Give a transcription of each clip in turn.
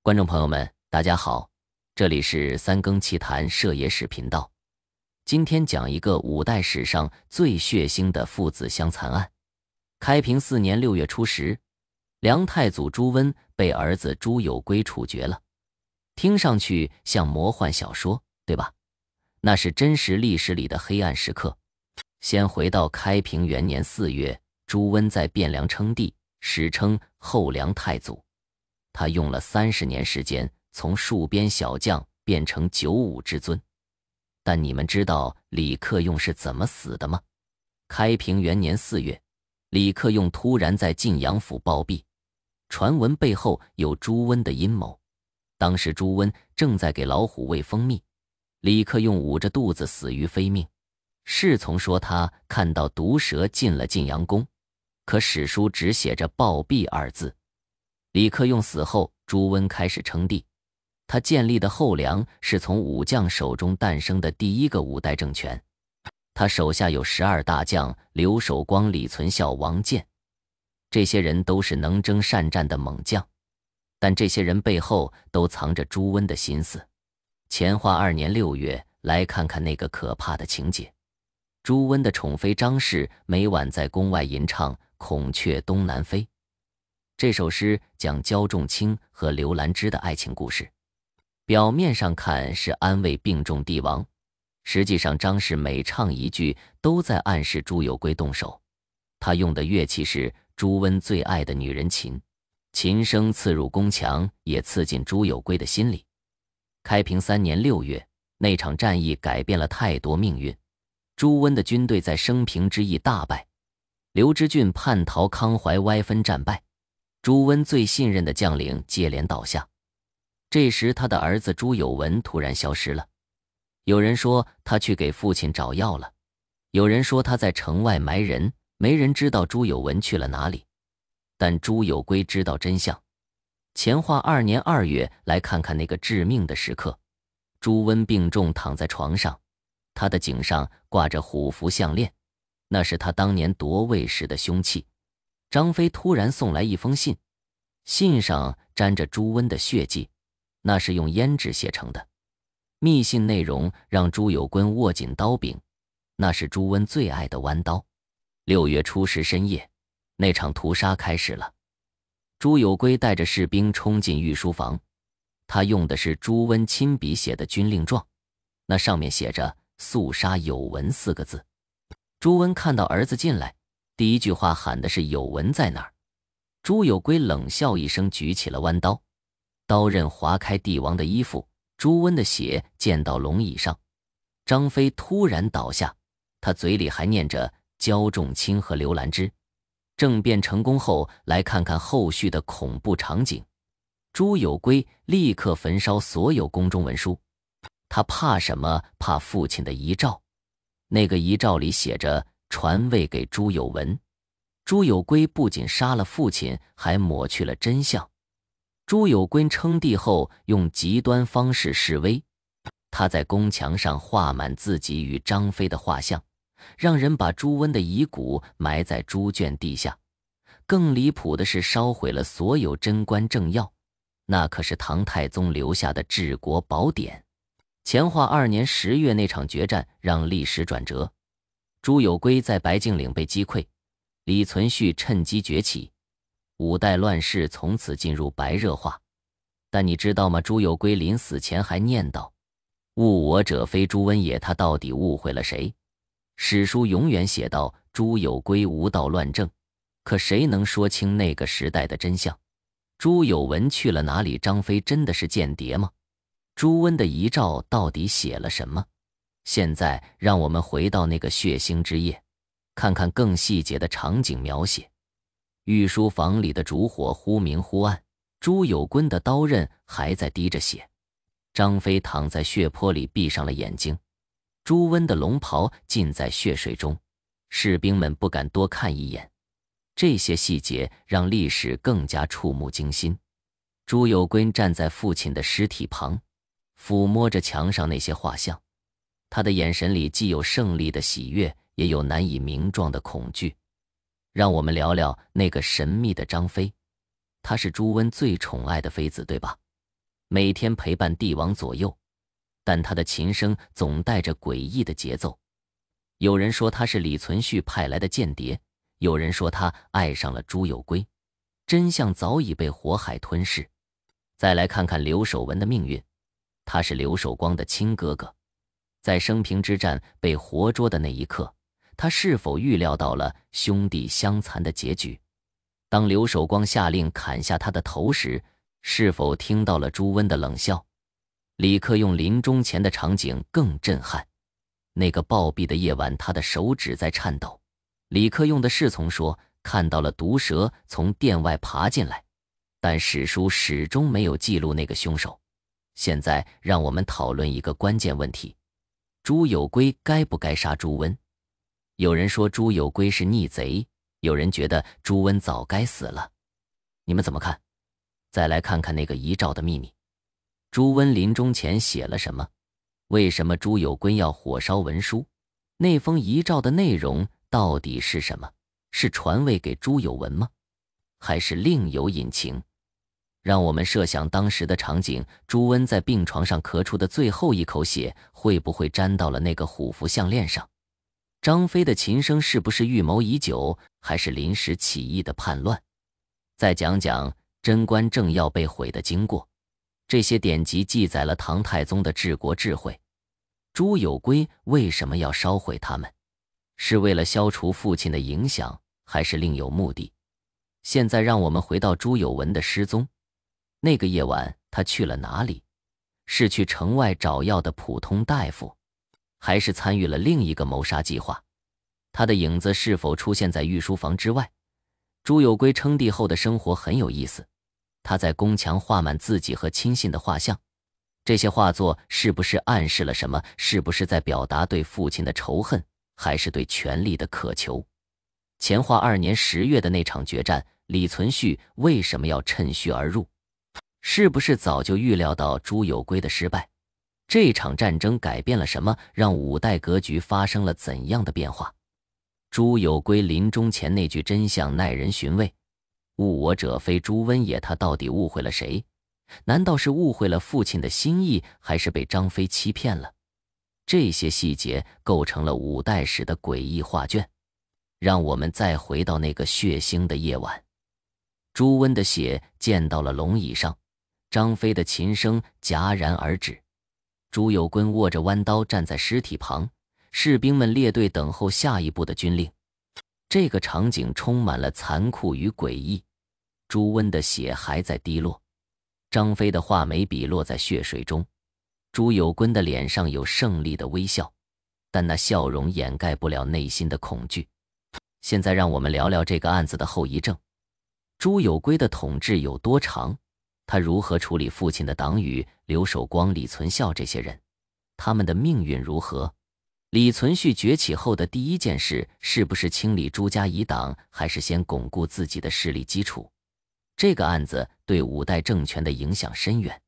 观众朋友们，大家好，这里是三更奇谈摄野史频道。今天讲一个五代史上最血腥的父子相残案。开平4年6月初10，梁太祖朱温被儿子朱有圭处决了。听上去像魔幻小说，对吧？那是真实历史里的黑暗时刻。先回到开平元年4月，朱温在汴梁称帝，史称后梁太祖。他用了30年时间，从戍边小将变成95之尊。但你们知道李克用是怎么死的吗？开平元年4月，李克用突然在晋阳府暴毙，传闻背后有朱温的阴谋。当时朱温正在给老虎喂蜂蜜，李克用捂着肚子死于非命。侍从说他看到毒蛇进了晋阳宫，可史书只写着暴毙2字。李克用死后，朱温开始称帝。他建立的后梁是从武将手中诞生的第一个5代政权。他手下有12大将，刘守光、李存孝、王建，这些人都是能征善战的猛将，但这些人背后都藏着朱温的心思。乾化2年6月，来看看那个可怕的情节。朱温的宠妃张氏每晚在宫外吟唱《孔雀东南飞》。这首诗讲焦仲卿和刘兰芝的爱情故事，表面上看是安慰病重帝王，实际上张氏每唱一句都在暗示朱有圭动手。他用的乐器是朱温最爱的女人琴，琴声刺入宫墙，也刺进朱有圭的心里。开平3年6月，那场战役改变了太多命运。朱温的军队在升平之役大败，刘知俊叛逃康怀歪分战败，朱温最信任的将领接连倒下。这时他的儿子朱有文突然消失了，有人说他去给父亲找药了，有人说他在城外埋人，没人知道朱有文去了哪里。但朱有圭知道真相。乾化2年2月，来看看那个致命的时刻。朱温病重躺在床上，他的颈上挂着虎符项链，那是他当年夺位时的凶器。张飞突然送来一封信，信上沾着朱温的血迹，那是用胭脂写成的。密信内容让朱有圭握紧刀柄，那是朱温最爱的弯刀。6月初10深夜，那场屠杀开始了。朱有圭带着士兵冲进御书房，他用的是朱温亲笔写的军令状，那上面写着速杀有文4个字。朱温看到儿子进来，第一句话喊的是有文在哪儿。朱有圭冷笑一声，举起了弯刀，刀刃划开帝王的衣服，朱温的血溅到龙椅上。张飞突然倒下，他嘴里还念着焦仲卿和刘兰芝。政变成功后，来看看后续的恐怖场景。朱有圭立刻焚烧所有宫中文书，他怕什么？怕父亲的遗诏。那个遗诏里写着传位给朱有文。朱有圭不仅杀了父亲，还抹去了真相。朱有圭称帝后用极端方式示威，他在宫墙上画满自己与张飞的画像，让人把朱温的遗骨埋在猪圈地下。更离谱的是烧毁了所有贞观政要，那可是唐太宗留下的治国宝典。乾化2年10月那场决战让历史转折，朱有圭在白敬岭被击溃，李存勖趁机崛起，5代乱世从此进入白热化。但你知道吗？朱有圭临死前还念叨：误我者非朱温也。他到底误会了谁？史书永远写道朱有圭无道乱政，可谁能说清那个时代的真相？朱有文去了哪里？张飞真的是间谍吗？朱温的遗诏到底写了什么？现在让我们回到那个血腥之夜，看看更细节的场景描写。御书房里的烛火忽明忽暗，朱有圭的刀刃还在滴着血。张飞躺在血泊里闭上了眼睛，朱温的龙袍浸在血水中，士兵们不敢多看一眼。这些细节让历史更加触目惊心。朱有圭站在父亲的尸体旁，抚摸着墙上那些画像，他的眼神里既有胜利的喜悦，也有难以名状的恐惧。让我们聊聊那个神秘的张飞，他是朱温最宠爱的妃子，对吧？每天陪伴帝王左右，但他的琴声总带着诡异的节奏。有人说他是李存勖派来的间谍，有人说他爱上了朱有圭，真相早已被火海吞噬。再来看看刘守文的命运，他是刘守光的亲哥哥，在升平之战被活捉的那一刻，他是否预料到了兄弟相残的结局？当刘守光下令砍下他的头时，是否听到了朱温的冷笑？李克用临终前的场景更震撼，那个暴毙的夜晚，他的手指在颤抖。李克用的侍从说看到了毒蛇从殿外爬进来，但史书始终没有记录那个凶手。现在让我们讨论一个关键问题：朱有圭该不该杀朱温？有人说朱有圭是逆贼，有人觉得朱温早该死了。你们怎么看？再来看看那个遗诏的秘密。朱温临终前写了什么？为什么朱有圭要火烧文书？那封遗诏的内容到底是什么？是传位给朱有文吗？还是另有隐情？让我们设想当时的场景，朱温在病床上咳出的最后一口血，会不会沾到了那个虎符项链上？张飞的琴声是不是预谋已久，还是临时起意的叛乱？再讲讲贞观政要被毁的经过。这些典籍记载了唐太宗的治国智慧。朱有圭为什么要烧毁他们？是为了消除父亲的影响，还是另有目的？现在让我们回到朱有文的失踪。那个夜晚他去了哪里？是去城外找药的普通大夫，还是参与了另一个谋杀计划？他的影子是否出现在御书房之外？朱有圭称帝后的生活很有意思，他在宫墙画满自己和亲信的画像，这些画作是不是暗示了什么？是不是在表达对父亲的仇恨，还是对权力的渴求？乾化2年10月的那场决战，李存勖为什么要趁虚而入？是不是早就预料到朱有圭的失败？这场战争改变了什么？让五代格局发生了怎样的变化？朱有圭临终前那句真相耐人寻味：误我者非朱温也，他到底误会了谁？难道是误会了父亲的心意，还是被张飞欺骗了？这些细节构成了五代史的诡异画卷。让我们再回到那个血腥的夜晚，朱温的血溅到了龙椅上，张飞的琴声戛然而止。朱有圭握着弯刀站在尸体旁，士兵们列队等候下一步的军令。这个场景充满了残酷与诡异。朱温的血还在滴落，张飞的画眉笔落在血水中，朱有圭的脸上有胜利的微笑，但那笑容掩盖不了内心的恐惧。现在让我们聊聊这个案子的后遗症。朱有圭的统治有多长？他如何处理父亲的党羽刘守光、李存孝这些人？他们的命运如何？李存勖崛起后的第一件事是不是清理朱家遗党，还是先巩固自己的势力基础？这个案子对五代政权的影响深远。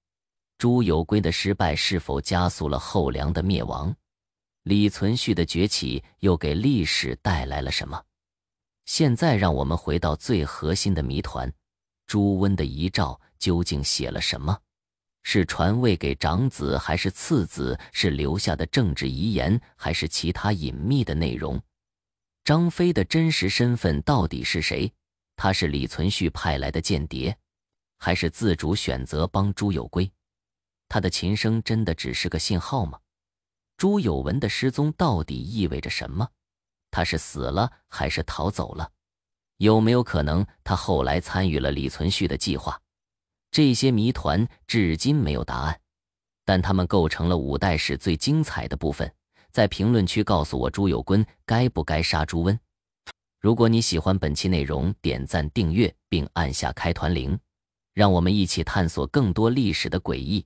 朱有圭的失败是否加速了后梁的灭亡？李存勖的崛起又给历史带来了什么？现在让我们回到最核心的谜团：朱温的遗诏究竟写了什么？是传位给长子还是次子？是留下的政治遗言，还是其他隐秘的内容？张飞的真实身份到底是谁？他是李存勖派来的间谍，还是自主选择帮朱有圭？他的琴声真的只是个信号吗？朱有文的失踪到底意味着什么？他是死了还是逃走了？有没有可能他后来参与了李存勖的计划？这些谜团至今没有答案，但它们构成了五代史最精彩的部分。在评论区告诉我朱有圭该不该杀朱温。如果你喜欢本期内容，点赞订阅并按下开团铃，让我们一起探索更多历史的诡异。